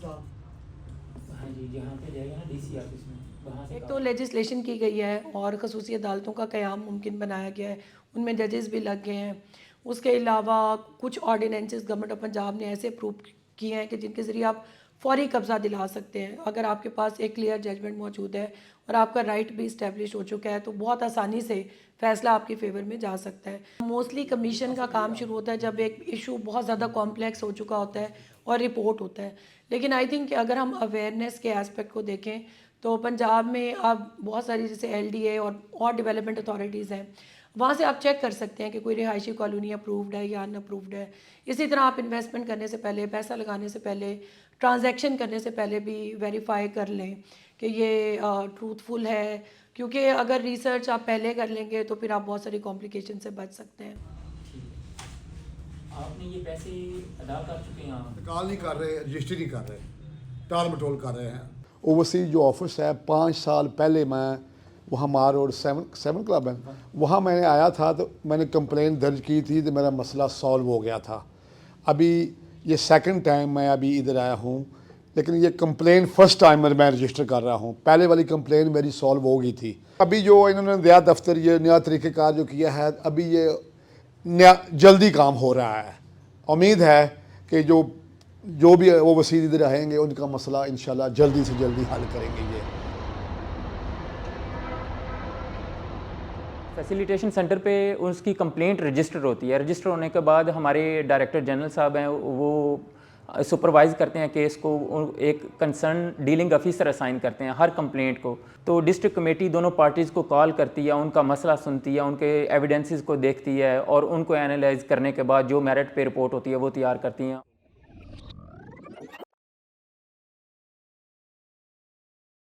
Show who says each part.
Speaker 1: हाँ जी, जहाँ पे जाएगा ना डीसी ऑफिस में, वहाँ से
Speaker 2: एक तो लेजिस्लेशन की गई है और खसूसी अदालतों का क़याम मुमकिन बनाया गया है, उनमें जजेस भी लग गए हैं। उसके अलावा कुछ ऑर्डिनेंसेस गवर्नमेंट ऑफ पंजाब ने ऐसे अप्रूव किए हैं कि जिनके ज़रिए आप फौरी कब्ज़ा दिला सकते हैं। अगर आपके पास एक क्लियर जजमेंट मौजूद है और आपका राइट भी इस्टेब्लिश हो चुका है तो बहुत आसानी से फ़ैसला आपके फेवर में जा सकता है। मोस्टली कमीशन का काम शुरू होता है जब एक इशू बहुत ज़्यादा कॉम्प्लेक्स हो चुका होता है और रिपोर्ट होता है। लेकिन आई थिंक अगर हम अवेयरनेस के एस्पेक्ट को देखें तो पंजाब में अब बहुत सारी जैसे एलडीए और डेवलपमेंट अथॉरिटीज़ हैं, वहाँ से आप चेक कर सकते हैं कि कोई रिहायशी कॉलोनी अप्रूव्ड है या अनअप्रूव्ड है। इसी तरह आप इन्वेस्टमेंट करने से पहले, पैसा लगाने से पहले, ट्रांजैक्शन करने से पहले भी वेरीफाई कर लें कि ये ट्रूथफुल है, क्योंकि अगर रिसर्च आप पहले कर लेंगे तो फिर आप बहुत सारी कॉम्प्लिकेशन से बच सकते हैं।
Speaker 1: आपने ये पैसे अदा कर चुके हैं आप?
Speaker 3: कॉल नहीं कर रहे, रजिस्ट्री नहीं कर रहे, टाल मटोल कर रहे हैं।
Speaker 4: ओवरसीज जो ऑफिस है 5 साल पहले मैं वहाँ मार रोड 7 क्लब है, वहाँ मैंने आया था तो मैंने कंप्लेन दर्ज की थी तो मेरा मसला सॉल्व हो गया था। अभी ये सेकंड टाइम मैं अभी इधर आया हूँ, लेकिन ये कंप्लेन फर्स्ट टाइम मैं रजिस्टर कर रहा हूँ। पहले वाली कंप्लेन मेरी सॉल्व हो गई थी। अभी जो इन्होंने नया दफ्तर, ये नया तरीक़ेकार जो किया है, अभी ये नया जल्दी काम हो रहा है। उम्मीद है कि जो भी वो वसील इधर आएंगे उनका मसला इंशाल्लाह जल्दी से जल्दी हल करेंगे। ये
Speaker 5: फैसिलिटेशन सेंटर पे उसकी कंप्लेंट रजिस्टर होती है। रजिस्टर होने के बाद हमारे डायरेक्टर जनरल साहब हैं, वो सुपरवाइज़ करते हैं केस को, एक कंसर्न डीलिंग ऑफिसर असाइन करते हैं हर कंप्लेंट को। तो डिस्ट्रिक्ट कमेटी दोनों पार्टीज़ को कॉल करती है, उनका मसला सुनती है, उनके एविडेंसेस को देखती है और उनको एनालाइज करने के बाद जो मेरिट पे रिपोर्ट होती है वो तैयार करती हैं।